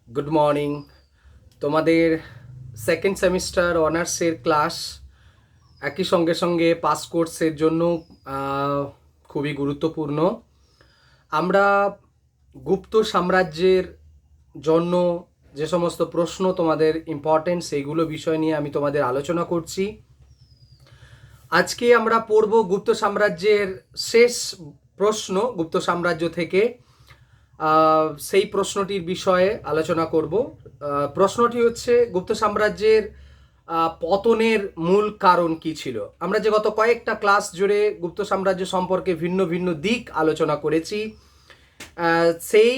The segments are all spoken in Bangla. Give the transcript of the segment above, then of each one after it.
Good morning. তোমাদের সেকেন্ড সেমিস্টার অনার্সের ক্লাস একই সঙ্গে সঙ্গে পাস কোর্সের জন্য খুবই গুরুত্বপূর্ণ। আমরা গুপ্ত সাম্রাজ্যের জন্য যে সমস্ত প্রশ্ন তোমাদের ইম্পর্টেন্ট সেইগুলো বিষয় নিয়ে আমি তোমাদের আলোচনা করছি। আজকে আমরা পড়ব গুপ্ত সাম্রাজ্যের শেষ প্রশ্ন গুপ্ত সাম্রাজ্য থেকে। সেই প্রশ্নটির বিষয়ে আলোচনা করব। প্রশ্নটি হচ্ছে গুপ্ত সাম্রাজ্যের পতনের মূল কারণ কি ছিল। আমরা যে গত কয়েকটা ক্লাস জুড়ে গুপ্ত সাম্রাজ্য সম্পর্কে ভিন্ন ভিন্ন দিক আলোচনা করেছি, সেই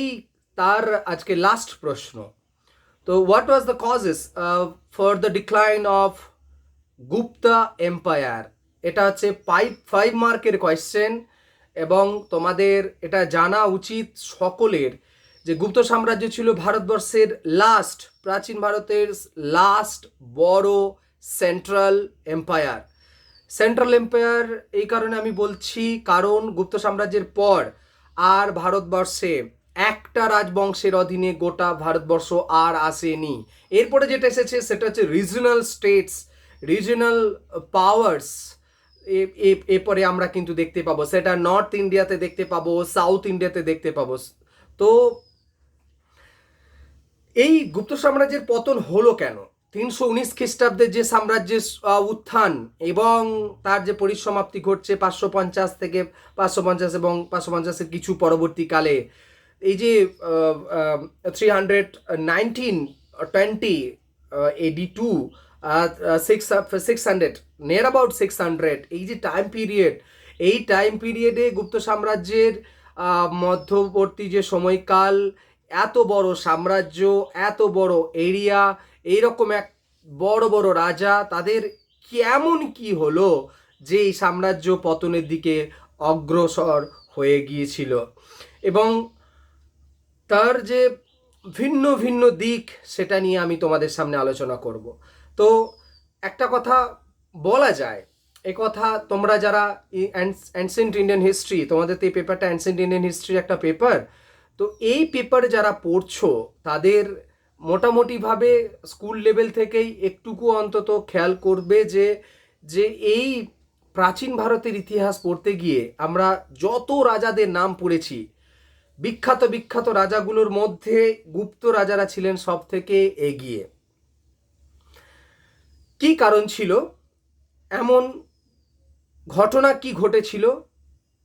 তার আজকে লাস্ট প্রশ্ন। তো what was the causes for the decline of Gupta empire? এটা হচ্ছে 5 মার্কের কোয়েশ্চেন এবং তোমাদের এটা জানা উচিত সকলের যে গুপ্ত সাম্রাজ্য ছিল ভারতবর্ষের লাস্ট, প্রাচীন ভারতের লাস্ট বড় সেন্ট্রাল এম্পায়ার। সেন্ট্রাল এম্পায়ার এই কারণে আমি বলছি কারণ গুপ্ত সাম্রাজ্যের পর আর ভারতবর্ষে একটা রাজবংশের অধীনে গোটা ভারতবর্ষ আর আসেনি। এরপরে যেটা এসেছে সেটা হচ্ছে রিজনাল স্টেটস, রিজনাল পাওয়ার্স। এরপরে আমরা কিন্তু দেখতে পাবো, সেটা নর্থ ইন্ডিয়াতে দেখতে পাবো, সাউথ ইন্ডিয়াতে দেখতে পাবো। তো এই গুপ্ত সাম্রাজ্যের পতন হলো কেন? 319 খ্রিস্টাব্দের যে সাম্রাজ্যের উত্থান এবং তার যে পরিসমাপ্তি ঘটছে 550 থেকে 550 এবং 550-এর কিছু পরবর্তীকালে, এই যে 319-20 এডি টু 600 নিয়ার অ্যাবাউট 600, এই যে টাইম পিরিয়ড, এই টাইম পিরিয়ডে গুপ্ত সাম্রাজ্যের মধ্যবর্তী যে সময়কাল, এত বড় সাম্রাজ্য, এত বড় এরিয়া, এইরকম এক বড় বড় রাজা, তাদের কেমন কি হলো যে এই সাম্রাজ্য পতনের দিকে অগ্রসর হয়ে গিয়েছিল এবং তার যে ভিন্ন ভিন্ন দিক, সেটা নিয়ে আমি তোমাদের সামনে আলোচনা করব। তো একটা কথা বলা যায়, এ কথা তোমরা যারা অ্যানসেন্ট ইন্ডিয়ান হিস্ট্রি, তোমাদের তো এই পেপারটা অ্যানসেন্ট ইন্ডিয়ান হিস্ট্রির একটা পেপার, তো এই পেপারে যারা পড়ছো তাদের মোটামুটিভাবে স্কুল লেভেল থেকেই একটুকু অন্তত খেয়াল করবে যে যে এই প্রাচীন ভারতের ইতিহাস পড়তে গিয়ে আমরা যত রাজাদের নাম পড়েছি, বিখ্যাত বিখ্যাত রাজাগুলোর মধ্যে গুপ্ত রাজারা ছিলেন সব থেকে এগিয়ে। কি কারণ ছিল? এমন ঘটনা কি ঘটেছিল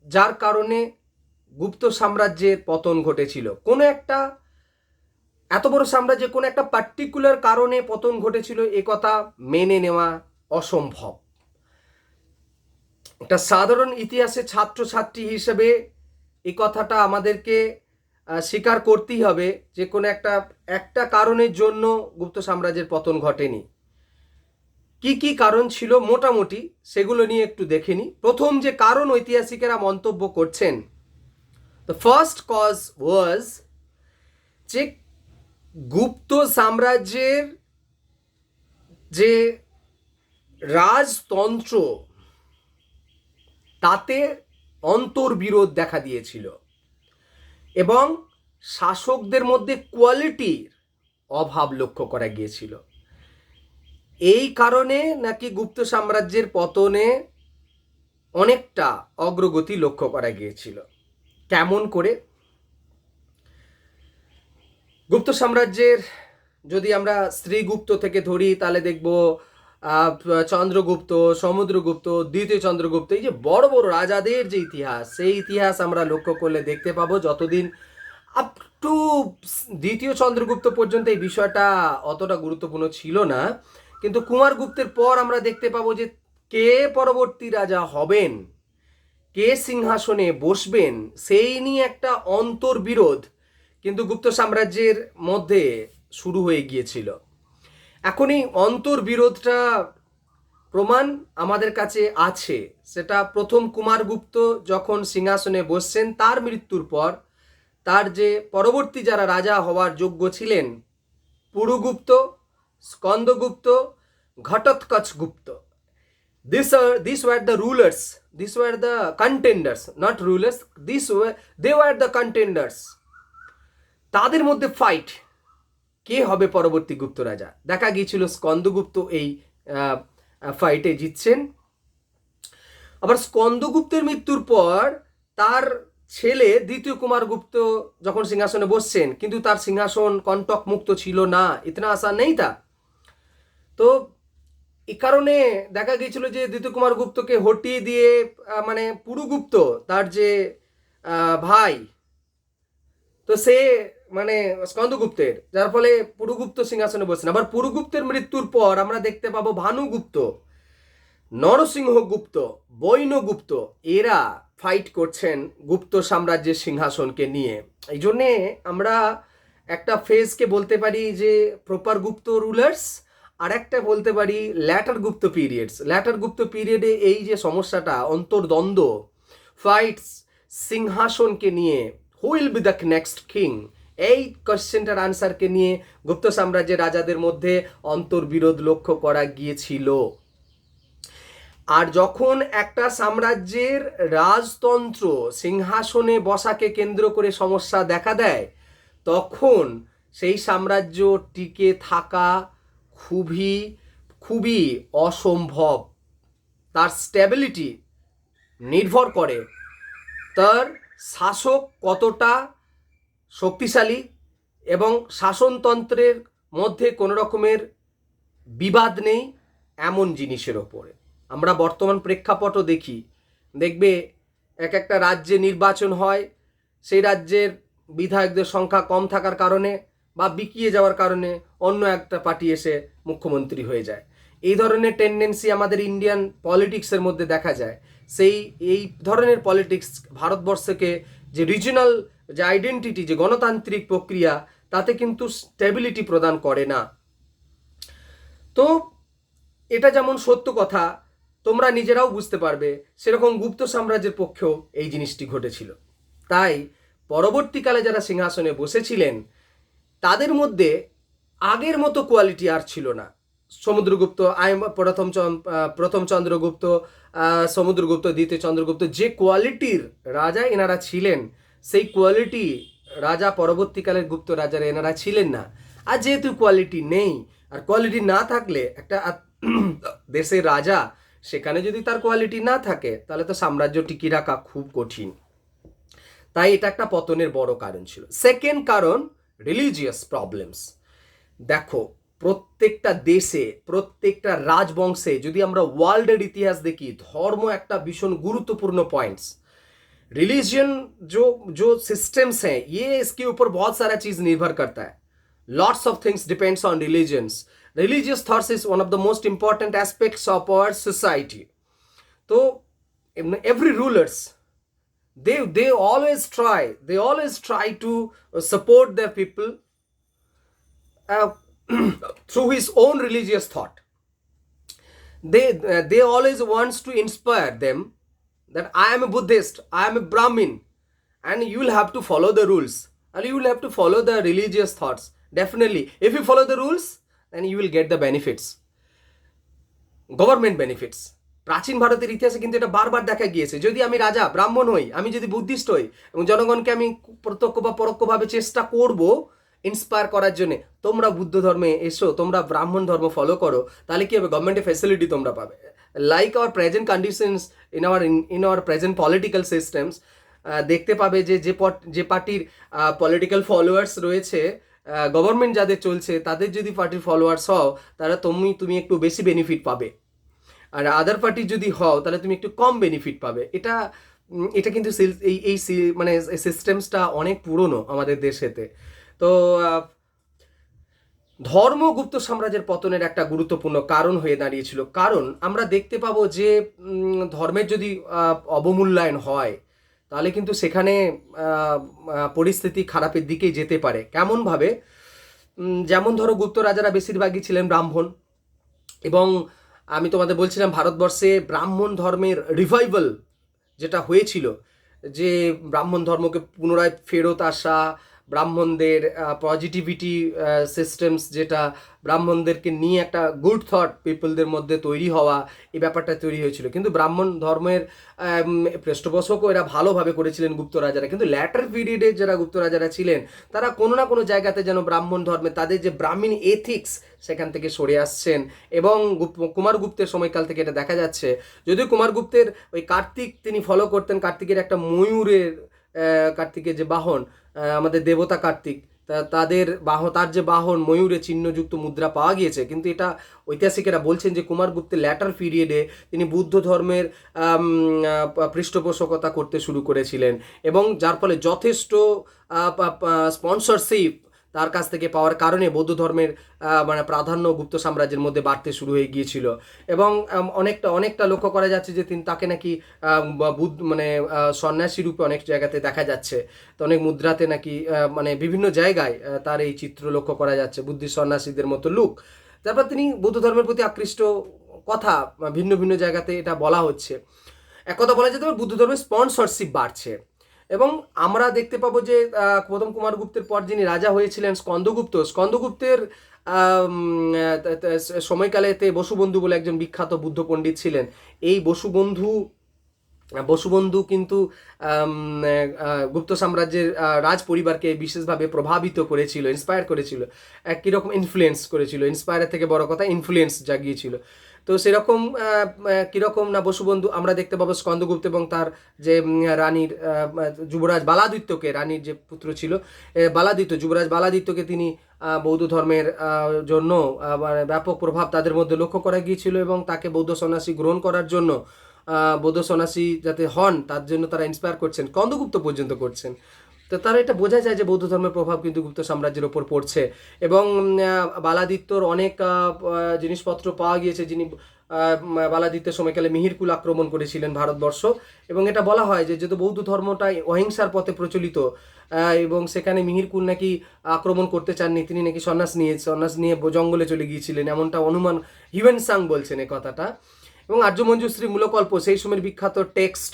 যার কারণে গুপ্ত সাম্রাজ্যের পতন ঘটেছিল? কোনো একটা এত বড় সাম্রাজ্যে কোনো একটা পার্টিকুলার কারণে পতন ঘটেছিল, এ কথা মেনে নেওয়া অসম্ভব। একটা সাধারণ ইতিহাসের ছাত্রছাত্রী হিসেবে এই কথাটা আমাদেরকে স্বীকার করতেই হবে যে কোনো একটা কারণের জন্য গুপ্ত সাম্রাজ্যের পতন ঘটেনি। কি কি কারণ ছিল মোটামুটি সেগুলো নিয়ে একটু দেখে নিই। প্রথম যে কারণ ঐতিহাসিকেরা মন্তব্য করছেন, দ্য ফার্স্ট কজ ওয়াজ যে গুপ্ত সাম্রাজ্যের যে রাজতন্ত্র, তাতে অন্তর্বিরোধ দেখা দিয়েছিল এবং শাসকদের মধ্যে কোয়ালিটির অভাব লক্ষ্য করা গিয়েছিল। এই কারণে নাকি গুপ্ত সাম্রাজ্যের পতনে অনেকটা অগ্রগতি লক্ষ্য করা গিয়েছিল। কেমন করে? গুপ্ত সাম্রাজ্যের যদি আমরা শ্রীগুপ্ত থেকে ধরি তাহলে দেখব চন্দ্রগুপ্ত, সমুদ্রগুপ্ত, দ্বিতীয় চন্দ্রগুপ্ত, এই যে বড় বড় রাজাদের যে ইতিহাস, সেই ইতিহাস আমরা লক্ষ্য করলে দেখতে পাবো যতদিন আপ টু দ্বিতীয় চন্দ্রগুপ্ত পর্যন্ত এই বিষয়টা অতটা গুরুত্বপূর্ণ ছিল না, কিন্তু কুমারগুপ্তের পর আমরা দেখতে পাবো যে কে পরবর্তী রাজা হবেন, কে সিংহাসনে বসবেন, সেই নিয়ে একটা অন্তর্বিরোধ কিন্তু গুপ্ত সাম্রাজ্যের মধ্যে শুরু হয়ে গিয়েছিল। এখন এই অন্তর্বিরোধটা প্রমাণ আমাদের কাছে আছে। সেটা প্রথম কুমারগুপ্ত যখন সিংহাসনে বসছেন, তার মৃত্যুর পর তার যে পরবর্তী যারা রাজা হওয়ার যোগ্য ছিলেন, পুরুগুপ্ত, স্কন্দগুপ্ত, ঘটোৎকচ গুপ্ত, these were the rulers, these were the contenders, not rulers, they were the contenders. তাদের মধ্যে ফাইট, কে হবে পরবর্তী গুপ্ত রাজা। দেখা গিয়েছিল স্কন্দগুপ্ত এই ফাইটে জিতছেন। আবার স্কন্দগুপ্তের মৃত্যুর পর তার ছেলে দ্বিতীয় কুমারগুপ্ত যখন সিংহাসনে বসছেন, কিন্তু তার সিংহাসন কণ্টক মুক্ত ছিল না, ইতনা আশা নেই তা। তো এই কারণে দেখা গিয়েছিল যে দ্বিতীয় কুমারগুপ্তকে হটিয়ে দিয়ে মানে পুরুগুপ্ত তার যে ভাই, তো সে মানে স্কন্দগুপ্তের, যার ফলে পুরুগুপ্ত সিংহাসনে বসছেন। আবার পুরুগুপ্তের মৃত্যুর পর আমরা দেখতে পাবো ভানুগুপ্ত, নরসিংহগুপ্ত, বৈনগুপ্ত এরা ফাইট করছেন গুপ্ত সাম্রাজ্যের সিংহাসনকে নিয়ে। এই জন্যে আমরা একটা ফেজকে বলতে পারি যে প্রপার গুপ্ত রুলার্স, আর একটা বলতে পারি ল্যাটার গুপ্ত পিরিয়ডস। ল্যাটার গুপ্ত পিরিয়ডে এই যে সমস্যাটা, অন্তর্দ্বন্দ্ব, ফাইটস সিংহাসনকে নিয়ে, who will be the next king, এই কোশ্চেনটার আনসারকে নিয়ে গুপ্ত সাম্রাজ্যের রাজাদের মধ্যে অন্তর্বিরোধ লক্ষ্য করা গিয়েছিল। আর যখন একটা সাম্রাজ্যের রাজতন্ত্র সিংহাসনে বসাকে কেন্দ্র করে সমস্যা দেখা দেয়, তখন সেই সাম্রাজ্য টিকে থাকা খুবই খুবই অসম্ভব। তার স্টেবিলিটি নির্ভর করে তার শাসক কতটা শক্তিশালী এবং শাসনতন্ত্রের মধ্যে কোনো রকমের বিবাদ নেই এমন জিনিসের ওপরে। আমরা বর্তমান প্রেক্ষাপটও দেখবে এক একটা রাজ্যে নির্বাচন হয়, সেই রাজ্যের বিধায়কদের সংখ্যা কম থাকার কারণে বা বিকিয়ে যাওয়ার কারণে অন্য একটা পার্টি এসে মুখ্যমন্ত্রী হয়ে যায়। এই ধরনের টেন্ডেন্সি আমাদের ইন্ডিয়ান পলিটিক্সের মধ্যে দেখা যায়। এই ধরনের পলিটিক্স ভারতবর্ষকে যে রিজিনাল যে আইডেন্টিটি, যে গণতান্ত্রিক প্রক্রিয়া, তাতে কিন্তু স্টেবিলিটি প্রদান করে না। তো এটা যেমন সত্য কথা, তোমরা নিজেরাও বুঝতে পারবে, সেরকম গুপ্ত সাম্রাজ্যের পক্ষেও এই জিনিসটি ঘটেছিল। তাই পরবর্তীকালে যারা সিংহাসনে বসেছিলেন তাদের মধ্যে আগের মতো কোয়ালিটি আর ছিল না। সমুদ্রগুপ্ত, প্রথম চন্দ্রগুপ্ত, সমুদ্রগুপ্ত, দ্বিতীয় চন্দ্রগুপ্ত, যে কোয়ালিটির রাজা এনারা ছিলেন, সেই কোয়ালিটি রাজা পরবর্তীকালের গুপ্ত রাজারা এনারা ছিলেন না। আর যেহেতু কোয়ালিটি নেই, আর কোয়ালিটি না থাকলে একটা দেশের রাজা, সেখানে যদি তার কোয়ালিটি না থাকে তাহলে তো সাম্রাজ্য টিকিয়ে রাখা খুব কঠিন। তাই এটা একটা পতনের বড় কারণ ছিল। সেকেন্ড কারণ রিলিজিয়াস প্রবলেমস। দেখো, প্রত্যেকটা দেশে, প্রত্যেকটা রাজবংশে যদি আমরা ওয়ার্ল্ডের ইতিহাস দেখি, ধর্ম একটা ভীষণ গুরুত্বপূর্ণ পয়েंट्स। रिलीजन जो सिस्टम्स हैं, ये इसके ऊपर बहुत सारा चीज निर्भर करता है। Lots of things depends on religions. Religious thoughts is one of the most important aspects of our society. तो every rulers they always try to support their people through his own religious thought. They always wants to inspire them that I am a Buddhist, I am a Brahmin, and you will have to follow the rules, and you will have to follow the religious thoughts. Definitely, if you follow the rules, then you will get the benefits, government benefits. প্রাচীন ভারতের ইতিহাসে কিন্তু এটা বারবার দেখা গিয়েছে। যদি আমি রাজা ব্রাহ্মণ হই, আমি যদি বুদ্ধিস্ট হই, এবং জনগণকে আমি প্রত্যক্ষ বা পরোক্ষভাবে চেষ্টা করব ইন্সপায়ার করার জন্য, তোমরা বুদ্ধ ধর্মে এসো, তোমরা ব্রাহ্মণ ধর্ম ফলো করো, তাহলে কি হবে? গভর্নমেন্টের ফ্যাসিলিটি তোমরা পাবে। Like our present conditions in our present political systems, দেখতে পাবে যে পার্টির পলিটিক্যাল ফলোয়ার্স রয়েছে, গভর্নমেন্ট যাদের চলছে, তাদের যদি পার্টির ফলোয়ার্স হও, তাহলে তুমি একটু বেশি বেনিফিট পাবে। আর আদার পার্টি যদি হও, তাহলে তুমি একটু কম বেনিফিট পাবে। এটা কিন্তু এই মানে সিস্টেমসটা অনেক পুরনো আমাদের দেশেতে। তো ধর্ম গুপ্ত সাম্রাজ্যের পতনের একটা গুরুত্বপূর্ণ কারণ হয়ে দাঁড়িয়েছিল। কারণ আমরা দেখতে পাবো যে ধর্মের যদি অবমূল্যায়ন হয়, তাহলে কিন্তু সেখানে পরিস্থিতি খারাপের দিকেই যেতে পারে। কেমনভাবে? যেমন ধরো, গুপ্ত রাজারা বেশিরভাগই ছিলেন ব্রাহ্মণ, এবং আমি তোমাদের বলছিলাম ভারতবর্ষে ব্রাহ্মণ ধর্মের রিভাইভাল যেটা হয়েছিল, যে ব্রাহ্মণ ধর্মকে পুনরায় ফেরত আসা ব্রাহ্মণদের পজিটিভিটি সিস্টেমস, যেটা ব্রাহ্মণদেরকে নিয়ে একটা গুড থট পিপলদের মধ্যে তৈরি হওয়া, এই ব্যাপারটা তৈরি হয়েছিল। কিন্তু ব্রাহ্মণ ধর্মের পৃষ্ঠপোষকও এরা ভালোভাবে করেছিলেন গুপ্ত রাজারা, কিন্তু ল্যাটার পিরিয়ডে যারা গুপ্ত রাজারা ছিলেন তারা কোনো না কোনো জায়গাতে যেন ব্রাহ্মণ ধর্মে তাদের যে ব্রাহ্মণ এথিক্স সেখান থেকে সরে আসছেন। এবং কুমারগুপ্তের সময়কাল থেকে এটা দেখা যাচ্ছে। যদিও কুমারগুপ্তের ওই কার্তিক তিনি ফলো করতেন, কার্তিকের একটা ময়ূরের কার্তিকের যে বাহন, আমাদের দেবতা কার্তিক, তাদের তার যে বাহন ময়ূরে চিহ্নযুক্ত মুদ্রা পাওয়া গিয়েছে, কিন্তু এটা ঐতিহাসিকেরা বলছেন যে কুমারগুপ্তের ল্যাটার পিরিয়ডে তিনি বুদ্ধ ধর্মের পৃষ্ঠপোষকতা করতে শুরু করেছিলেন, এবং যার ফলে যথেষ্ট স্পন্সরশিপ তার কাছ থেকে পাওয়ার কারণে বৌদ্ধ ধর্মের মানে প্রাধান্য গুপ্ত সাম্রাজ্যের মধ্যে বাড়তে শুরু হয়ে গিয়েছিল। এবং অনেকটা লক্ষ্য করা যাচ্ছে যে তাকে নাকি মানে সন্ন্যাসী রূপে অনেক জায়গাতে দেখা যাচ্ছে। তো অনেক মুদ্রাতে নাকি মানে বিভিন্ন জায়গায় তার এই চিত্র লক্ষ্য করা যাচ্ছে, বুদ্ধিস্ট সন্ন্যাসীদের মতো লুক। তারপর তিনি বৌদ্ধ ধর্মের প্রতি আকৃষ্ট কথা ভিন্ন ভিন্ন জায়গাতে এটা বলা হচ্ছে। এক কথা বলা যেতে পারে বুদ্ধ ধর্মের স্পন্সরশিপ বাড়ছে। এবং আমরা দেখতে পাবো যে প্রথম কুমারগুপ্তের পর যিনি রাজা হয়েছিলেন স্কন্দগুপ্তের সময়কালেতে বসুবন্ধু বলে একজন বিখ্যাত বুদ্ধ পণ্ডিত ছিলেন। এই বসুবন্ধু কিন্তু গুপ্ত সাম্রাজ্যের রাজ পরিবারকে বিশেষভাবে প্রভাবিত করেছিল, ইন্সপায়ার করেছিল, কীরকম ইনফ্লুয়েন্স করেছিল, ইন্সপায়ারের থেকে বড় কথা ইনফ্লুয়েন্স জাগিয়েছিল। তো সেরকম কীরকম না বসুবন্ধু আমরা দেখতে পাবো স্কন্দগুপ্ত এবং তার যে রানীর যুবরাজ বালাদিত্যকে, রানীর যে পুত্র ছিল যুবরাজ বালাদিত্যকে তিনি বৌদ্ধ ধর্মের জন্য মানে ব্যাপক প্রভাব তাদের মধ্যে লক্ষ্য করা গিয়েছিল, এবং তাকে বৌদ্ধ সন্ন্যাসী গ্রহণ করার জন্য, বৌদ্ধ সন্ন্যাসী যাতে হন তার জন্য তারা ইন্সপায়ার করছেন, স্কন্দগুপ্ত পর্যন্ত করছেন। তো তারা এটা বোঝা যায় যে বৌদ্ধ ধর্মের প্রভাব কিন্তু গুপ্ত সাম্রাজ্যের ওপর পড়ছে। এবং বালাদিত্যর অনেক জিনিসপত্র পাওয়া গিয়েছে, যিনি বালাদিত্যের সময়কালে মিহিরকুল আক্রমণ করেছিলেন ভারতবর্ষ। এবং এটা বলা হয় যে যেহেতু বৌদ্ধ ধর্মটাই অহিংসার পথে প্রচলিত, এবং সেখানে মিহিরকুল নাকি আক্রমণ করতে চাননি, তিনি নাকি সন্ন্যাস নিয়ে জঙ্গলে চলে গিয়েছিলেন, এমনটা অনুমান হিউয়েনসাং বলছেন এ কথাটা। এবং আর্যমঞ্জুশ্রী মূলকল্প সেই সময়ের বিখ্যাত টেক্সট,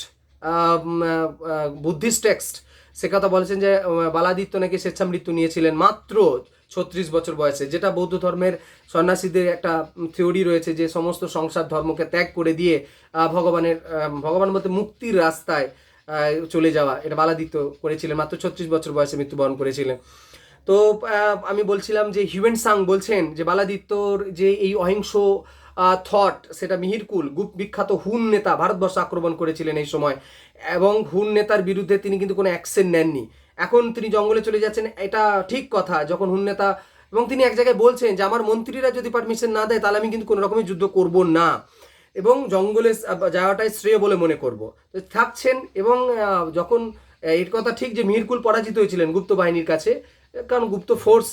বুদ্ধিস্ট টেক্সট, সে কথা বলেছেন যে বালাদিত্য নাকি স্বেচ্ছামৃত্যু নিয়েছিলেন মাত্র 36 বছর বয়সে, যেটা বৌদ্ধ ধর্মের সন্ন্যাসীদের একটা থিওরি রয়েছে যে সমস্ত সংসার ধর্মকে ত্যাগ করে দিয়ে ভগবান বলতে মুক্তির রাস্তায় চলে যাওয়া, এটা বালাদিত্য করেছিলেন, মাত্র 36 বছর বয়সে মৃত্যুবরণ করেছিলেন। তো আমি বলছিলাম যে হিউয়েনসাং বলছেন যে বালাদিত্যর যে এই অহিংস থট, সেটা মিহিরকুল বিখ্যাত হুন নেতা ভারতবর্ষ আক্রমণ করেছিলেন এই সময়, এবং হুন নেতার বিরুদ্ধে তিনি কিন্তু কোনো অ্যাকশন নেননি। এখন তিনি জঙ্গলে চলে যাচ্ছেন, এটা ঠিক কথা, যখন হুন নেতা, এবং তিনি এক জায়গায় বলছেন যে আমার মন্ত্রীরা যদি পারমিশন না দেয় তাহলে আমি কিন্তু কোনো রকমের যুদ্ধ করব না, এবং জঙ্গলে যাওয়াটাই শ্রেয় বলে মনে করব। তো থাকছেন, এবং যখন এর কথা ঠিক যে মিহিরকুল পরাজিত হয়েছিলেন গুপ্ত বাহিনীর কাছে, কারণ গুপ্ত ফোর্স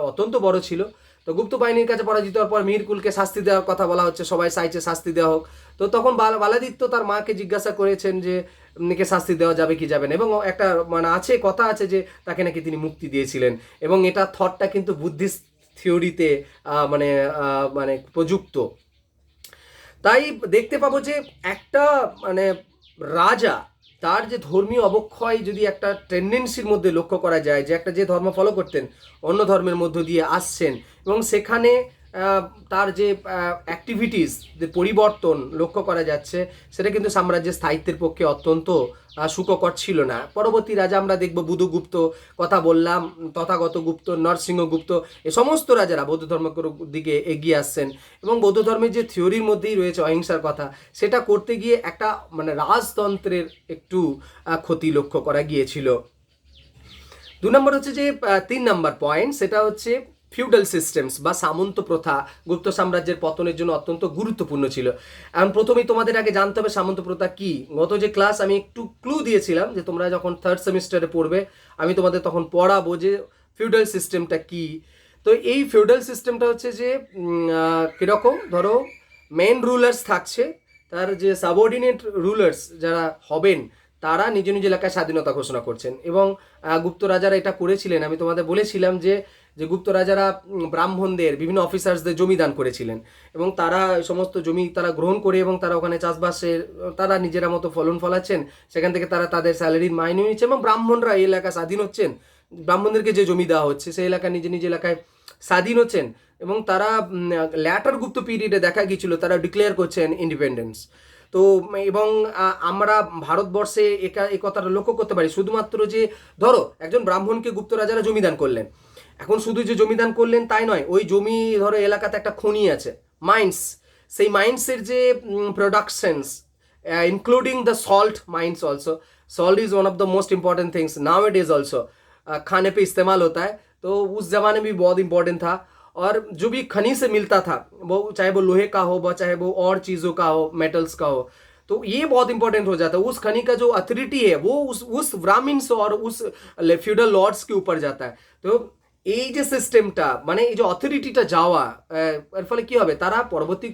অত্যন্ত বড় ছিল। তো গুপ্ত বাহিনীর কাছে পরাজিত হওয়ার পর মিহিরকুলকে শাস্তি দেওয়ার কথা বলা হচ্ছে, সবাই চাইছে শাস্তি দেওয়া হোক। তো তখন বালাদিত্য তার মাকে জিজ্ঞাসা করেছেন যে কে শাস্তি দেওয়া যাবে কি যাবে না, এবং একটা মানে কথা আছে যে তাকে নাকি তিনি মুক্তি দিয়েছিলেন। এবং এটা থটটা কিন্তু বুদ্ধিস্ট থিওরিতে মানে প্রযুক্ত। তাই দেখতে পাবো যে একটা মানে রাজা, তার যে ধর্মীয় অবক্ষয় যদি একটা টেন্ডেন্সির মধ্যে লক্ষ্য করা যায়, যে একটা যে ধর্ম ফলো করতেন অন্য ধর্মের মধ্য দিয়ে আসছেন, এবং সেখানে তার যে অ্যাক্টিভিটিস যে পরিবর্তন লক্ষ্য করা যাচ্ছে, সেটা কিন্তু সাম্রাজ্যের স্থায়িত্বের পক্ষে অত্যন্ত সুখকর ছিল না। পরবর্তী রাজা আমরা দেখব বুধগুপ্ত কথা বললাম, তথাগত গুপ্ত, নরসিংহগুপ্ত, এ সমস্ত রাজারা বৌদ্ধ ধর্মের দিকে এগিয়ে আসছেন, এবং বৌদ্ধ ধর্মের যে থিওরির মধ্যেই রয়েছে অহিংসার কথা, সেটা করতে গিয়ে একটা মানে রাজতন্ত্রের একটু ক্ষতি লক্ষ্য করা গিয়েছিল। 2 নম্বর হচ্ছে যে 3 নম্বর পয়েন্ট, সেটা হচ্ছে ফিউডাল সিস্টেমস বা সামন্ত প্রথা গুপ্ত সাম্রাজ্যের পতনের জন্য অত্যন্ত গুরুত্বপূর্ণ ছিল। এখন প্রথমেই তোমাদের আগে জানতে হবে সামন্ত প্রথা কি। গত যে ক্লাস আমি একটু ক্লু দিয়েছিলাম যে তোমরা যখন 3rd সেমিস্টারে পড়বে আমি তোমাদের তখন পড়াবো যে ফিউডাল সিস্টেমটা কি। তো এই ফিউডাল সিস্টেমটা হচ্ছে যে কীরকম, ধরো মেন রুলার্স থাকছে, তার যে সাবঅর্ডিনেট রুলার্স যারা হবেন তারা নিজ নিজ এলাকায় স্বাধীনতা ঘোষণা করছেন। এবং গুপ্ত রাজারা এটা করেছিলেন, আমি তোমাদের বলেছিলাম যে গুপ্ত রাজারা ব্রাহ্মণদের বিভিন্ন অফিসার্সদের জমি দান করেছিলেন, এবং তারা সমস্ত জমি তারা গ্রহণ করে, এবং তারা ওখানে চাষবাসের তারা নিজেরা মতো ফলন ফলাচ্ছেন, সেখান থেকে তারা তাদের স্যালারির মাইনে নিচ্ছেন, এবং ব্রাহ্মণরা এই এলাকা স্বাধীন হচ্ছেন, ব্রাহ্মণদেরকে যে জমি দেওয়া হচ্ছে সেই এলাকা নিজ নিজ এলাকায় স্বাধীন হচ্ছেন এবং তারা ল্যাটার গুপ্ত পিরিয়ডে দেখা গিয়েছিল তারা ডিক্লেয়ার করছেন ইন্ডিপেন্ডেন্স। তো এবং আমরা ভারতবর্ষে এ কথাটা লক্ষ্য করতে পারি শুধুমাত্র যে ধরো একজন ব্রাহ্মণকে গুপ্ত রাজারা জমিদান করলেন, এখন শুধু যে জমিদান করলেন তাই নয়, ওই জমি ধরো এলাকাতে একটা খনি আছে, মাইন্স, সেই মাইন্সের যে productions including the salt mines also, salt is one of the most important things now it is also, खाने पे इस्तेमाल होता है, तो उस ज़माने में भी बहुत इंपॉर्टेंट था। और जो भी खनी से मिलता था वो चाहे वो लोहे का हो चाहे वो और चीज़ों का हो, मेटल्स का हो, तो ये बहुत इंपॉर्टेंट हो जाता है। उस खनी का जो अथॉरिटी है वो उस ब्राह्मण्स और उस फ्यूडल लॉर्ड्स के ऊपर जाता है। तो এই যে সিস্টেমটা মানে এই যে অথরিটিটা যাওয়া, এর ফলে কি হবে, তারা পরবর্তী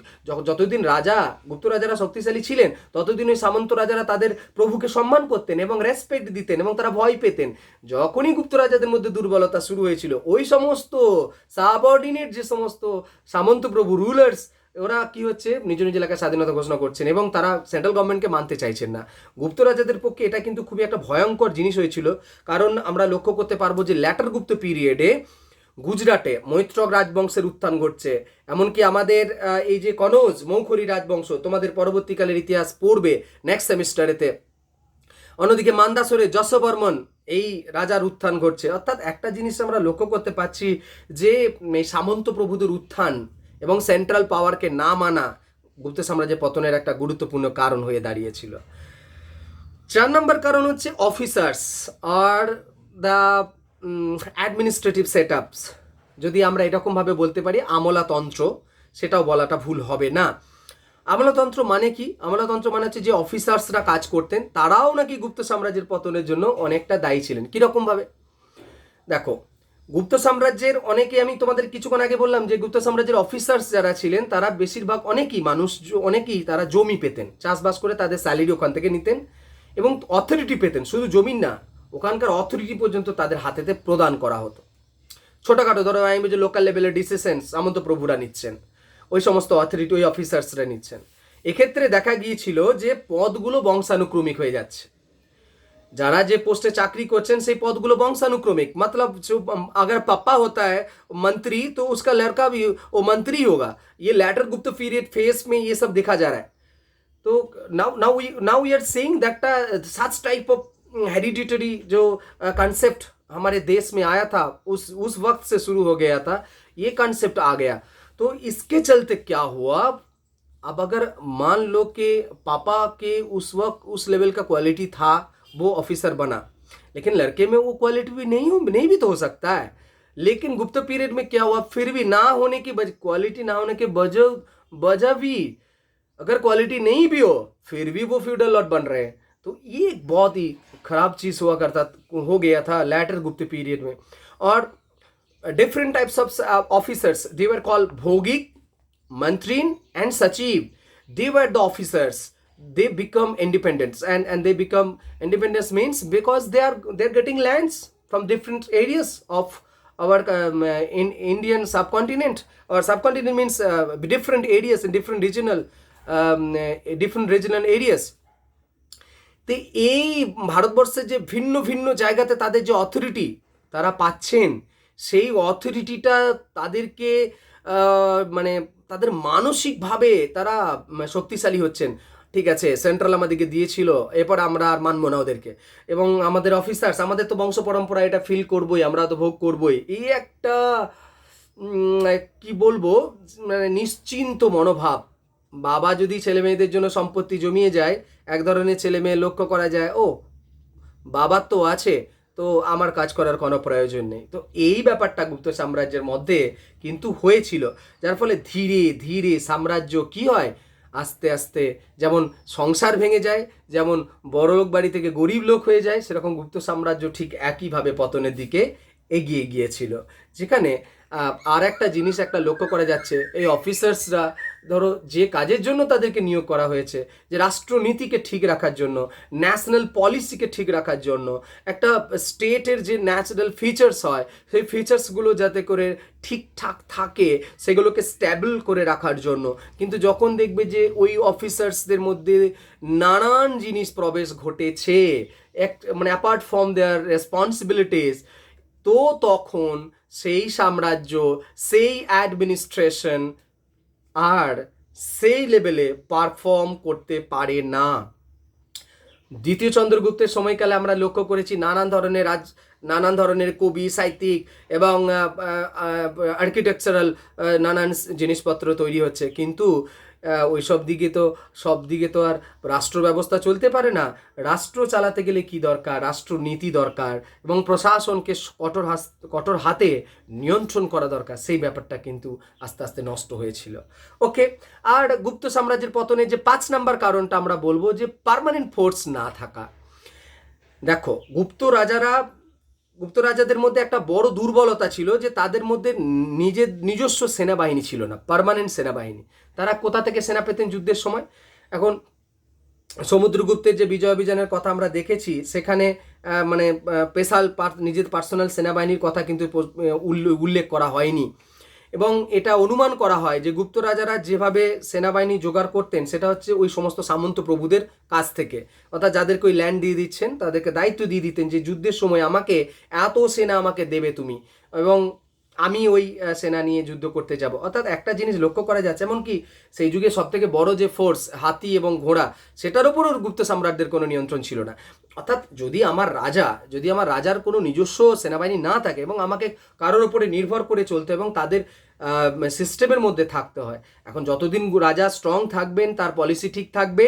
যতদিন রাজা গুপ্ত রাজারা শক্তিশালী ছিলেন ততদিন ওই সামন্ত রাজারা তাদের প্রভুকে সম্মান করতেন এবং রেসপেক্ট দিতেন এবং তারা ভয় পেতেন। যখনই গুপ্ত রাজাদের মধ্যে দুর্বলতা শুরু হয়েছিল ওই সমস্ত সাবঅর্ডিনেট যে সমস্ত সামন্ত প্রভু রুলার্স ওরা কি হচ্ছে নিজ নিজ এলাকায় স্বাধীনতা ঘোষণা করছেন এবং তারা সেন্ট্রাল গভর্নমেন্টকে মানতে চাইছেন না। গুপ্ত রাজাদের পক্ষে এটা কিন্তু খুবই একটা ভয়ঙ্কর জিনিস হয়েছিল, কারণ আমরা লক্ষ্য করতে পারবো যে ল্যাটার গুপ্ত পিরিয়ডে গুজরাটে মৈত্রক রাজবংশের উত্থান ঘটছে, এমনকি আমাদের এই যে কনৌজ মৌখরী রাজবংশ তোমাদের পরবর্তীকালের ইতিহাস পড়বে নেক্সট সেমিস্টারেতে, অন্যদিকে মান্দাসরে যশবর্মন এই রাজার উত্থান ঘটছে। অর্থাৎ একটা জিনিস আমরা লক্ষ্য করতে পারছি যে এই সামন্ত প্রভুদের উত্থান এবং সেন্ট্রাল পাওয়ারকে না মানা গুপ্ত সাম্রাজ্যের পতনের একটা গুরুত্বপূর্ণ কারণ হয়ে দাঁড়িয়েছিল। 4 নম্বর কারণ হচ্ছে অফিসার্স আর দ্য অ্যাডমিনিস্ট্রেটিভ সেটআপস, যদি আমরা এরকমভাবে বলতে পারি আমলাতন্ত্র, সেটাও বলাটা ভুল হবে না। আমলাতন্ত্র মানে কি? আমলাতন্ত্র মানে হচ্ছে যে অফিসার্সরা কাজ করতেন তারাও নাকি গুপ্ত সাম্রাজ্যের পতনের জন্য অনেকটা দায়ী ছিলেন। কীরকমভাবে দেখো, গুপ্ত সাম্রাজ্যের অনেকে, আমি তোমাদের কিছুক্ষণ আগে বললাম যে গুপ্ত সাম্রাজ্যের অফিসার্স যারা ছিলেন তারা বেশিরভাগ অনেকেই তারা জমি পেতেন, চাষবাস করে তাদের স্যালারি ওখান থেকে নিতেন এবং অথরিটি পেতেন, শুধু জমি না ওখানকার অথরিটি পর্যন্ত তাদের হাতেতে প্রদান করা হতো। ছোটোখাটো ধরো আমি যে লোকাল লেভেলের ডিসিশন সামন্ত প্রভুরা নিচ্ছেন, ওই সমস্ত অথরিটি ওই অফিসার্সরা নিচ্ছেন। এক্ষেত্রে দেখা গিয়েছিল যে পদগুলো বংশানুক্রমিক হয়ে যাচ্ছে, যারা যে পোস্টে চাকরি করছেন সেই পদগুলো বংশানুক্রমিক, मतलब जो अगर पापा होता है मंत्री तो उसका लड़का भी वो मंत्री होगा। ये लैटर गुप्त पीरियड फेस में ये सब देखा जा रहा है। तो now we are seeing that such type of hereditary जो कंसेप्ट हमारे देश में आया था उस वक्त से शुरू हो गया था, ये कंसेप्ट आ गया। तो इसके चलते क्या हुआ, अब अगर मान लो कि पापा के उस वक्त उस लेवल का क्वालिटी था, वो ऑफिसर बना, लेकिन लड़के में वो क्वालिटी भी नहीं भी तो हो सकता है। लेकिन गुप्त पीरियड में क्या हुआ, फिर भी ना होने की क्वालिटी ना होने के वजह भी, अगर क्वालिटी नहीं भी हो फिर भी वो फ्यूडल लॉर्ड बन रहे हैं। तो ये एक बहुत ही खराब चीज़ हो गया था लैटर गुप्त पीरियड में। और different types of officers, they were called bhogik, mantrin and sachiv, they were the officers, they become independent, and they become independence means because they're getting lands from different areas of our in Indian subcontinent, or subcontinent means different areas in different regional areas। তো এই ভারতবর্ষের যে ভিন্ন ভিন্ন জায়গাতে তাদের যে অথরিটি তারা পাচ্ছেন, সেই অথরিটিটা তাদেরকে মানে তাদের মানসিকভাবে তারা শক্তিশালী হচ্ছেন। ঠিক আছে, সেন্ট্রাল আমাদেরকে দিয়েছিল, এরপর আমরা আর মানবো না ওদেরকে, এবং আমাদের অফিসার্স, আমাদের তো বংশ পরম্পরা এটা ফিল করবোই, আমরা তো ভোগ করবোই, এই একটা কি বলবো মানে নিশ্চিন্ত মনোভাব। বাবা যদি ছেলে মেয়েদের জন্য সম্পত্তি জমিয়ে যায়, এক ধরনের ছেলে মেয়ে লক্ষ্য করা যায়, ও বাবার তো আছে, তো আমার কাজ করার কোনো প্রয়োজন নেই। তো এই ব্যাপারটা গুপ্ত সাম্রাজ্যের মধ্যে কিন্তু হয়েছিল, যার ফলে ধীরে ধীরে সাম্রাজ্য কি হয়, আস্তে আস্তে যেমন সংসার ভেঙে যায়, যেমন বড়লোক বাড়ি থেকে গরিব লোক হয়ে যায়, সেরকম গুপ্ত সাম্রাজ্য ঠিক একইভাবে পতনের দিকে এগিয়ে গিয়েছিল। যেখানে আর একটা জিনিস একটা লক্ষ্য করা যাচ্ছে, এই অফিসার্সরা ধরো যে কাজের জন্য তাদেরকে নিয়োগ করা হয়েছে, যে রাষ্ট্রনীতিকে ঠিক রাখার জন্য, ন্যাশনাল পলিসিকে ঠিক রাখার জন্য, একটা স্টেটের যে ন্যাচারাল ফিচার্স হয় সেই ফিচার্সগুলো যাতে করে ঠিকঠাক থাকে সেগুলোকে স্ট্যাবল করে রাখার জন্য। কিন্তু যখন দেখবে যে ওই অফিসার্সদের মধ্যে নানান জিনিস প্রবেশ ঘটেছে, মানে অ্যাপার্ট ফ্রম দেয়ার রেসপন্সিবিলিটিস, তো তখন সেই সাম্রাজ্য, সেই অ্যাডমিনিস্ট্রেশন আর সেই লেভেলে পারফর্ম করতে পারে না। দ্বিতীয় চন্দ্রগুপ্তের সময়কালে আমরা লক্ষ্য করেছি নানান ধরনের কবি, সাহিত্যিক এবং আর্কিটেকচারাল নানান জিনিসপত্র তৈরি হচ্ছে, কিন্তু ওই সব দিকে তো আর রাষ্ট্র ব্যবস্থা চলতে পারে না। রাষ্ট্র চালাতে গেলে কি দরকার? রাষ্ট্রনীতি দরকার এবং প্রশাসনকে কঠোর হাতে নিয়ন্ত্রণ করা দরকার। সেই ব্যাপারটা কিন্তু আস্তে আস্তে নষ্ট হয়েছিল। ওকে, আর গুপ্ত সাম্রাজ্যের পতনের যে 5 নাম্বার কারণটা আমরা বলবো যে পার্মানেন্ট ফোর্স না থাকা। দেখো, গুপ্ত রাজাদের মধ্যে একটা বড় দুর্বলতা ছিল যে তাদের মধ্যে নিজস্ব সেনাবাহিনী ছিল না, পার্মানেন্ট সেনাবাহিনী। তারা কোথা থেকে সেনা পেতেন যুদ্ধের সময়? এখন সমুদ্রগুপ্তের যে বিজয় অভিযানের কথা আমরা দেখেছি, সেখানে মানে নিজের পার্সোনাল সেনাবাহিনীর কথা কিন্তু উল্লেখ করা হয়নি, এবং এটা অনুমান করা হয় যে গুপ্ত রাজারা যেভাবে সেনাবাহিনী জোগাড় করতেন সেটা হচ্ছে ওই সমস্ত সামন্ত প্রভুদের কাছ থেকে, অর্থাৎ যাদেরকে ওই ল্যান্ড দিয়ে দিচ্ছেন তাদেরকে দায়িত্ব দিয়ে দিতেন যে যুদ্ধের সময় আমাকে এত সেনা আমাকে দেবে তুমি, এবং আমি ওই সেনা নিয়ে যুদ্ধ করতে যাব। অর্থাৎ একটা জিনিস লক্ষ্য করা যাচ্ছে, এমনকি সেই যুগে সবথেকে বড় যে ফোর্স হাতি এবং ঘোড়া, সেটার উপরও গুপ্ত সম্রাটদের কোনো নিয়ন্ত্রণ ছিল না। অর্থাৎ যদি আমার রাজার কোনো নিজস্ব সেনাবাহিনী না থাকে এবং আমাকে কারোর উপরে নির্ভর করে চলতে এবং তাদের সিস্টেমের মধ্যে থাকতে হয়, এখন যতদিন রাজা স্ট্রং থাকবেন, তার পলিসি ঠিক থাকবে,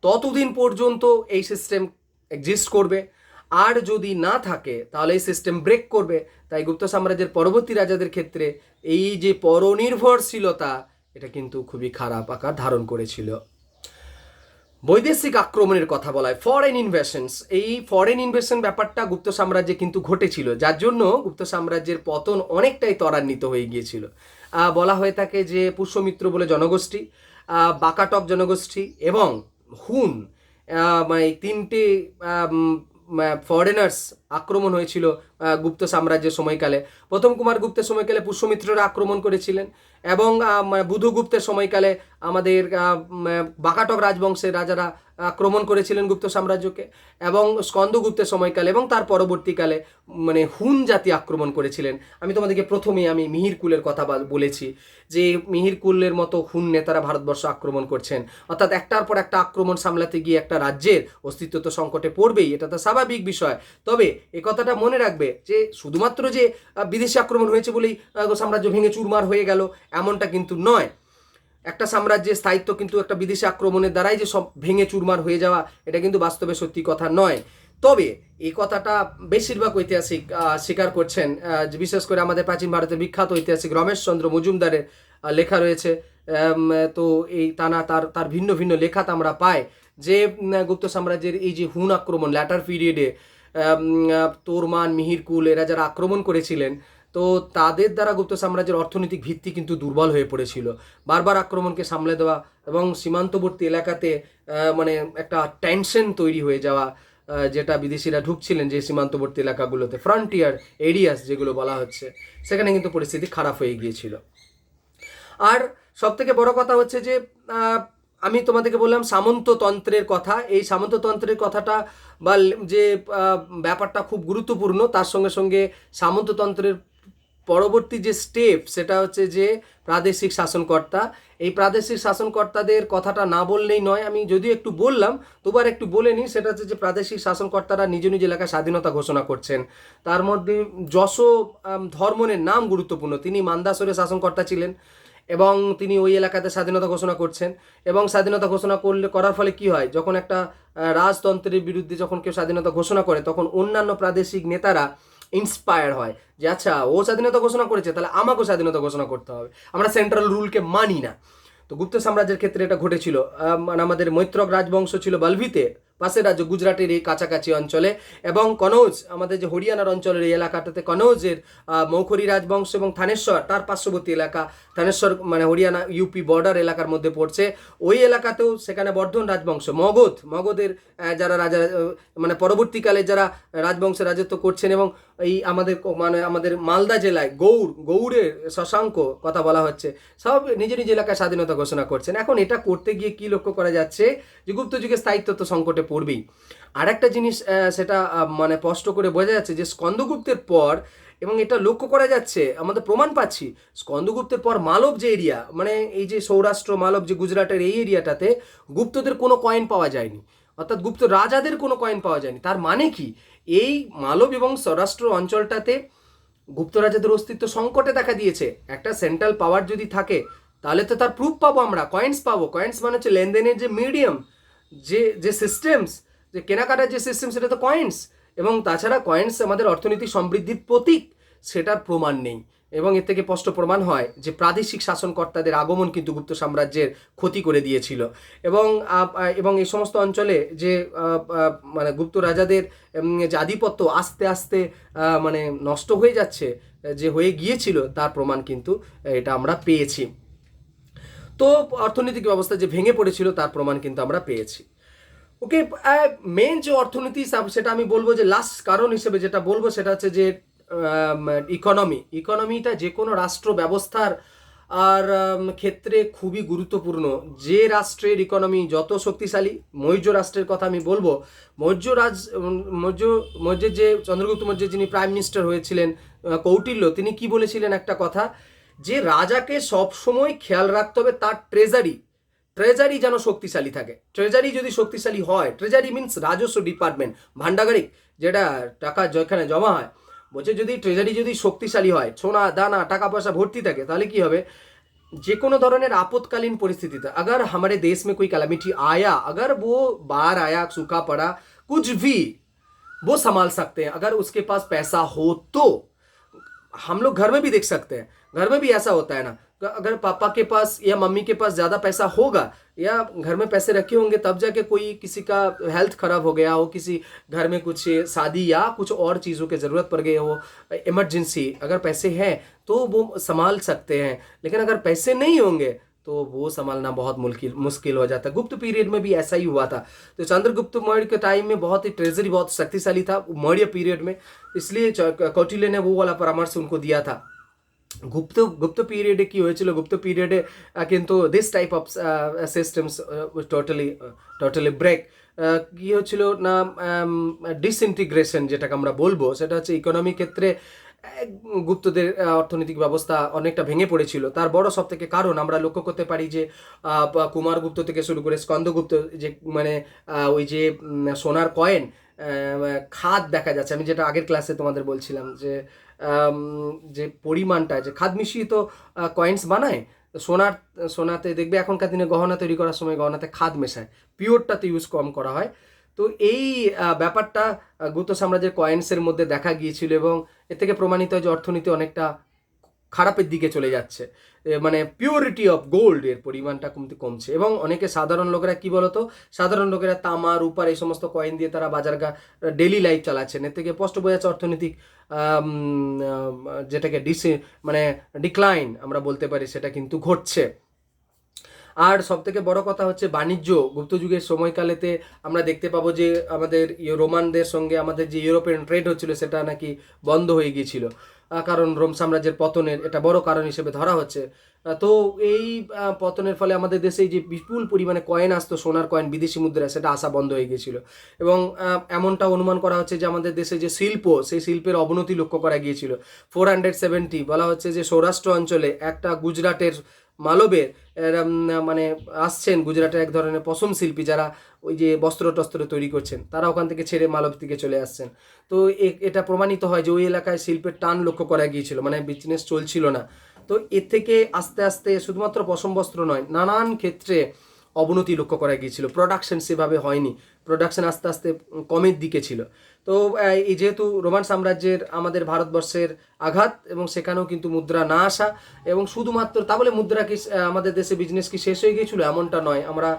ততদিন পর্যন্ত এই সিস্টেম এক্সিস্ট করবে। আর যদি না থাকে তাহলে এই সিস্টেম ব্রেক করবে। তাই গুপ্ত সাম্রাজ্যের পরবর্তী রাজাদের ক্ষেত্রে এই যে পরনির্ভরশীলতা, এটা কিন্তু খুবই খারাপ আকার ধারণ করেছিল। বৈদেশিক আক্রমণের কথা বলা হয়, ফরেন ইনভেশনস। এই ফরেন ইনভেশন ব্যাপারটা গুপ্ত সাম্রাজ্যে কিন্তু ঘটেছিল, যার জন্য গুপ্ত সাম্রাজ্যের পতন অনেকটাই ত্বরান্বিত হয়ে গিয়েছিল। বলা হয়ে থাকে যে পুষ্যমিত্র বলে জনগোষ্ঠী, বাকাটক জনগোষ্ঠী এবং হুন, মানে তিনটে ফরেনার্স আক্রমণ হয়েছিল গুপ্ত সাম্রাজ্যের সময়কালে। প্রথম কুমার গুপ্তের সময়কালে পুষ্যমিত্ররা আক্রমণ করেছিলেন, এবং বুধগুপ্তের সময়কালে আমাদের বাকাটক রাজবংশের রাজারা আক্রমণ করেছিলেন গুপ্ত সাম্রাজ্যকে, এবং স্কন্দগুপ্তের সময়কালে এবং তার পরবর্তীকালে মানে হুন জাতি আক্রমণ করেছিলেন। আমি তোমাদেরকে প্রথমেই মিহিরকুলের কথা বলেছি যে মিহিরকুলের মতো হুন নেতারা ভারতবর্ষ আক্রমণ করছেন, অর্থাৎ একটার পর একটা আক্রমণ সামলাতে গিয়ে একটা রাজ্যের অস্তিত্ব তো সংকটে পড়বেই, এটা তো স্বাভাবিক বিষয়। তবে এ কথাটা মনে রাখবে যে শুধুমাত্র যে বিদেশি আক্রমণ হয়েছে বলেই সাম্রাজ্য ভেঙে চুরমার হয়ে গেল, এমনটা কিন্তু নয়। একটা সাম্রাজ্যের স্থায়িত্ব কিন্তু একটা বিদেশি আক্রমণের দ্বারাই যে সব ভেঙে চুরমার হয়ে যাওয়া, এটা কিন্তু বাস্তবে সত্যি কথা নয়। তবে এই কথাটা বেশিরভাগ ঐতিহাসিক স্বীকার করছেন, বিশেষ করে আমাদের প্রাচীন ভারতের বিখ্যাত ঐতিহাসিক রমেশচন্দ্র মজুমদারের লেখা রয়েছে। তো এই তার ভিন্ন ভিন্ন লেখাতে আমরা পাই যে গুপ্ত সাম্রাজ্যের এই যে হুন আক্রমণ ল্যাটার পিরিয়ডে তোরমান, মিহিরকুল এরা যারা আক্রমণ করেছিলেন, তো তাদের দ্বারা গুপ্ত সাম্রাজ্যের অর্থনৈতিক ভিত্তি কিন্তু দুর্বল হয়ে পড়েছিল। বারবার আক্রমণকে সামলে দেওয়া এবং সীমান্তবর্তী এলাকাতে মানে একটা টেনশন তৈরি হয়ে যাওয়া, যেটা বিদেশিরা ঢুকছিলেন যে সীমান্তবর্তী এলাকাগুলোতে, ফ্রন্টিয়ার এরিয়াস যেগুলো বলা হচ্ছে, সেখানে কিন্তু পরিস্থিতি খারাপ হয়ে গিয়েছিল। আর সবথেকে বড় কথা হচ্ছে যে আমি তোমাদেরকে বললাম সামন্ততন্ত্রের কথা। এই সামন্ততন্ত্রের কথাটা বা যে ব্যাপারটা খুব গুরুত্বপূর্ণ, তার সঙ্গে সঙ্গে সামন্ততন্ত্রের পরবর্তী যে স্টেপ সেটা হচ্ছে যে প্রাদেশিক শাসনকর্তা। এই প্রাদেশিক শাসনকর্তাদের কথাটা না বললেই নয়, আমি যদিও একটু বললাম তবু আর একটু বলে নিই। সেটা হচ্ছে যে প্রাদেশিক শাসনকর্তারা নিজ নিজ এলাকায় স্বাধীনতা ঘোষণা করছেন। তার মধ্যে যশ ধর্মনের নাম গুরুত্বপূর্ণ। তিনি মান্দাসরের শাসনকর্তা ছিলেন এবং তিনি ওই এলাকাতে স্বাধীনতা ঘোষণা করছেন, এবং স্বাধীনতা ঘোষণা করার ফলে কি হয়, যখন একটা রাজতন্ত্রের বিরুদ্ধে যখন কেউ স্বাধীনতা ঘোষণা করে, তখন অন্যান্য প্রাদেশিক নেতারা ইন্সপায়ার হয় যে আচ্ছা ও স্বাধীনতা ঘোষণা করেছে, তাহলে আমাকেও স্বাধীনতা ঘোষণা করতে হবে, আমরা সেন্ট্রাল রুলকে মানি না। তো গুপ্ত সাম্রাজ্যের ক্ষেত্রে এটা ঘটেছিল। মানে আমাদের মৈত্রক রাজবংশ ছিল বালভিতে, পাশের রাজ্য গুজরাটের এই কাছাকাছি অঞ্চলে, এবং কনৌজ আমাদের যে হরিয়ানার অঞ্চলের এই এলাকাটাতে কনৌজের মৌখরি রাজবংশ, এবং থানেশ্বর তার পার্শ্ববর্তী এলাকা, থানেশ্বর মানে হরিয়ানা ইউপি বর্ডার এলাকার মধ্যে পড়ছে, ওই এলাকাতেও সেখানে বর্ধন রাজবংশ, মগধের যারা রাজা মানে পরবর্তীকালে যারা রাজবংশে রাজত্ব করছেন, এবং এই আমাদের মালদা জেলায় গৌড়ের শশাঙ্ক কথা বলা হচ্ছে, সব নিজ নিজ এলাকায় স্বাধীনতা ঘোষণা করছেন। এখন এটা করতে গিয়ে কি লক্ষ্য করা যাচ্ছে যে গুপ্ত যুগের স্থায়িত্ব তো সংকটে পড়বেই। আর একটা জিনিস সেটা মানে স্পষ্ট করে বোঝা যাচ্ছে যে স্কন্দগুপ্তের পর, এবং এটা লক্ষ্য করা যাচ্ছে, আমাদের প্রমাণ পাচ্ছি স্কন্দগুপ্তের পর মালব যে এরিয়া, মানে এই যে সৌরাষ্ট্র মালব যে গুজরাটের এই এরিয়াটাতে গুপ্তদের কোনো কয়েন পাওয়া যায়নি, অর্থাৎ গুপ্ত রাজাদের কোনো কয়েন পাওয়া যায়নি। তার মানে কি, এই মালব এবং সৌরাষ্ট্র অঞ্চলটাতে গুপ্ত রাজাদের অস্তিত্ব সংকটে দেখা দিয়েছে। একটা সেন্ট্রাল পাওয়ার যদি থাকে তাহলে তো তার প্রুফ পাবো, আমরা কয়েন্স পাবো। কয়েন্স মানে হচ্ছে লেনদেনের যে মিডিয়াম, যে যে সিস্টেমস, যে কেনাকাটার যে সিস্টেম, সেটা তো কয়েন্স। এবং তাছাড়া কয়েন্স আমাদের অর্থনৈতিক সমৃদ্ধির প্রতীক, সেটার প্রমাণ নেই। এবং এর থেকে স্পষ্ট প্রমাণ হয় যে প্রাদেশিক শাসনকর্তাদের আগমন কিন্তু গুপ্ত সাম্রাজ্যের ক্ষতি করে দিয়েছিল। এবং এই সমস্ত অঞ্চলে যে মানে গুপ্ত রাজাদের যে আধিপত্য আস্তে আস্তে মানে নষ্ট হয়ে যাচ্ছে, যে হয়ে গিয়েছিল, তার প্রমাণ কিন্তু এটা আমরা পেয়েছি। তো অর্থনৈতিক ব্যবস্থা যে ভেঙে পড়েছিল তার প্রমাণ কিন্তু আমরা পেয়েছি। ওকে, মেন যে অর্থনীতি সেটা আমি বলবো যে লাস্ট কারণ হিসেবে যেটা বলবো সেটা হচ্ছে যে ইকোনমিটা যে কোনো রাষ্ট্র ব্যবস্থার আর ক্ষেত্রে খুবই গুরুত্বপূর্ণ। যে রাষ্ট্রের ইকোনমি যত শক্তিশালী, মৌর্য রাষ্ট্রের কথা আমি বলবো, মৌর্যের যে চন্দ্রগুপ্ত মৌর্য যিনি প্রাইম মিনিস্টার হয়েছিলেন, কৌটিল্য, তিনি কি বলেছিলেন একটা কথা, যে রাজাকে সবসময় খেয়াল রাখতে হবে তার ট্রেজারি যেন শক্তিশালী থাকে। ট্রেজারি যদি শক্তিশালী হয়, ট্রেজারি মিনস রাজস্ব ডিপার্টমেন্ট, ভান্ডাগারিক, যেটা টাকা যেখানে জমা হয়, বলছে যদি ট্রেজারি যদি শক্তিশালী হয়, সোনা দানা টাকা পয়সা ভর্তি থাকে, তাহলে কি হবে, যে কোনো ধরনের आपत्तकालीन परिस्थिति, अगर हमारे देश में कोई कैलामिटी आया, अगर वो बाढ़ आया, सूखा पड़ा, कुछ भी वो संभाल सकते हैं अगर उसके पास पैसा हो तो। हम लोग घर में भी देख सकते हैं, घर में भी ऐसा होता है ना, अगर पापा के पास या मम्मी के पास ज़्यादा पैसा होगा या घर में पैसे रखे होंगे, तब जाके कोई किसी का हेल्थ खराब हो गया हो, किसी घर में कुछ शादी या कुछ और चीज़ों की ज़रूरत पड़ गई हो, इमरजेंसी, अगर पैसे हैं तो वो संभाल सकते हैं। लेकिन अगर पैसे नहीं होंगे तो वो संभालना बहुत मुश्किल हो जाता है। गुप्त पीरियड में भी ऐसा ही हुआ था। तो चंद्रगुप्त मौर्य के टाइम में बहुत ही ट्रेजरी बहुत शक्तिशाली था मौर्य पीरियड में, इसलिए कौटिल्य ने वो वाला परामर्श उनको दिया था। গুপ্ত পিরিয়ডে কি হয়েছিল, গুপ্ত পিরিয়ডে কিন্তু this type of systems totally break. কি হচ্ছিল না, ডিসইন্টিগ্রেশন যেটাকে আমরা বলবো, সেটা হচ্ছে ইকোনমি ক্ষেত্রে গুপ্তদের অর্থনৈতিক ব্যবস্থা অনেকটা ভেঙে পড়েছিল। তার বড় সব থেকে কারণ আমরা লক্ষ্য করতে পারি যে কুমারগুপ্ত থেকে শুরু করে স্কন্দগুপ্ত, যে মানে ওই যে সোনার কয়েন, খাদ দেখা যাচ্ছে, আমি যেটা আগের ক্লাসে তোমাদের বলছিলাম যে যে পরিমাণটা, যে খাদ মিশিয়ে তো কয়েন্স বানায়, সোনাতে দেখবে এখনকার দিনে গহনা তৈরি করার সময় গহনাতে খাদ মেশায়, পিওরটাতে ইউজ কম করা হয়। তো এই ব্যাপারটা গুপ্ত সাম্রাজ্যের কয়েন্সের মধ্যে দেখা গিয়েছিল, এবং এর থেকে প্রমাণিত হয় যে অর্থনীতি অনেকটা খারাপের দিকে চলে যাচ্ছে, মানে পিওরিটি অফ গোল্ড এর পরিমাণটা কমছে। এবং অনেকে সাধারণ লোকেরা কি বলতো, সাধারণ লোকেরা তামা রূপার এই সমস্ত কয়েন দিয়ে তারা ডেলি লাইফ চালাচ্ছেন। এর থেকে স্পষ্ট বোঝা যাচ্ছে অর্থনৈতিক যেটাকে মানে ডিক্লাইন আমরা বলতে পারি, সেটা কিন্তু ঘটছে। আর সব থেকে বড় কথা হচ্ছে বাণিজ্য। গুপ্ত যুগের সময়কালেতে আমরা দেখতে পাবো যে আমাদের রোমানদের সঙ্গে আমাদের যে ইউরোপিয়ান ট্রেড হচ্ছিল সেটা নাকি বন্ধ হয়ে গিয়েছিল, কারণ রোম সাম্রাজ্যের পতনের এটা বড় কারণ হিসেবে ধরা হচ্ছে। তো এই পতনের ফলে আমাদের দেশে যে বিপুল পরিমাণে কয়েন আসতো, সোনার কয়েন, বিদেশি মুদ্রা, সেটা আসা বন্ধ হয়ে গিয়েছিল। এবং এমনটা অনুমান করা হচ্ছে যে আমাদের দেশে যে শিল্প, সেই শিল্পের অবনতি লক্ষ্য করা গিয়েছিল। 470 বলা হচ্ছে যে সৌরাষ্ট্র অঞ্চলে একটা গুজরাটের মালবের মানে আসছেন, গুজরাটের এক ধরনের পশম শিল্পী যারা ওই যে বস্ত্র তৈরি করছেন, তারা ওখান থেকে ছেড়ে মালব দিকে চলে আসছেন। তো এটা প্রমাণিত হয় যে ওই এলাকায় শিল্পের টান লক্ষ্য করা গিয়েছিল, মানে বিজনেস চলছিল না। তো এর থেকে আস্তে আস্তে শুধুমাত্র পশম বস্ত্র নয়, নানান ক্ষেত্রে অবনতি লক্ষ্য করা গিয়েছিল। প্রোডাকশন সেভাবে হয়নি, প্রোডাকশন আস্তে আস্তে কমের দিকে ছিল। তো এই যেহেতু রোমান সাম্রাজ্যের আমাদের ভারতবর্ষের আঘাত, এবং সেখানেও কিন্তু মুদ্রা না আসা, এবং শুধুমাত্র তা বলে মুদ্রা কি আমাদের দেশে বিজনেস কি শেষ হয়ে গিয়েছিল, এমনটা নয়। আমরা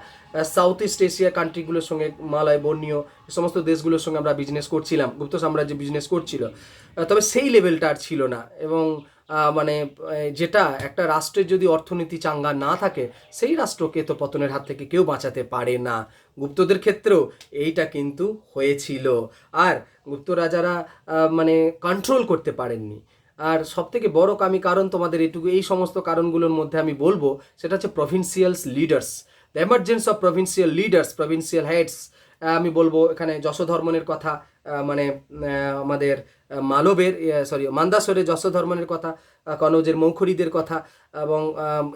সাউথ ইস্ট এশিয়া কান্ট্রিগুলোর সঙ্গে, মালয়, বর্ণীয় এই সমস্ত দেশগুলোর সঙ্গে আমরা বিজনেস করছিলাম, গুপ্ত সাম্রাজ্য বিজনেস করছিল, তবে সেই লেভেলটা আর ছিল না। এবং মানে যেটা একটা রাষ্ট্রের যদি অর্থনীতি চাঙ্গা না থাকে সেই রাষ্ট্রকে তো পতনের হাত থেকে কেউ বাঁচাতে পারে না। গুপ্তদের ক্ষেত্রেও এইটা কিন্তু হয়েছিল। আর গুপ্ত রাজারা মানে কন্ট্রোল করতে পারেননি। আর সবথেকে বড় কারণ তোমাদের এই সমস্ত কারণগুলোর মধ্যে আমি বলবো সেটা হচ্ছে provincials leaders, the emergence of provincial leaders, provincial heads. আমি বলবো এখানে যশোধর্মনের কথা, মানে আমাদের মালবের মান্দাসরের যশোধর্মনের কথা, কনৌজের মৌখরীদের কথা, এবং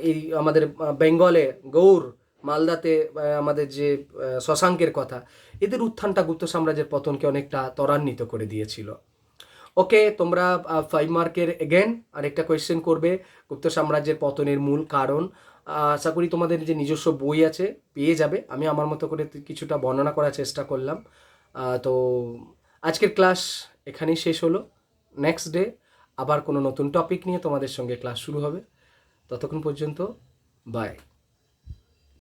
এই আমাদের বেঙ্গলে গৌড়, মালদাতে আমাদের যে শশাঙ্কের কথা। এদের উত্থানটা গুপ্ত সাম্রাজ্যের পতনকে অনেকটা ত্বরান্বিত করে দিয়েছিল। ওকে, তোমরা 5 মার্কের এগেন আরেকটা কোয়েশ্চেন করবে, গুপ্ত সাম্রাজ্যের পতনের মূল কারণ। আশা করি তোমাদের যে নিজস্ব বই আছে পেয়ে যাবে। আমি আমার মতো করে কিছুটা বর্ণনা করার চেষ্টা করলাম। তো আজকের ক্লাস এখানেই শেষ হলো। নেক্সট ডে আবার কোনো নতুন টপিক নিয়ে তোমাদের সঙ্গে ক্লাস শুরু হবে। ততক্ষণ পর্যন্ত বাই।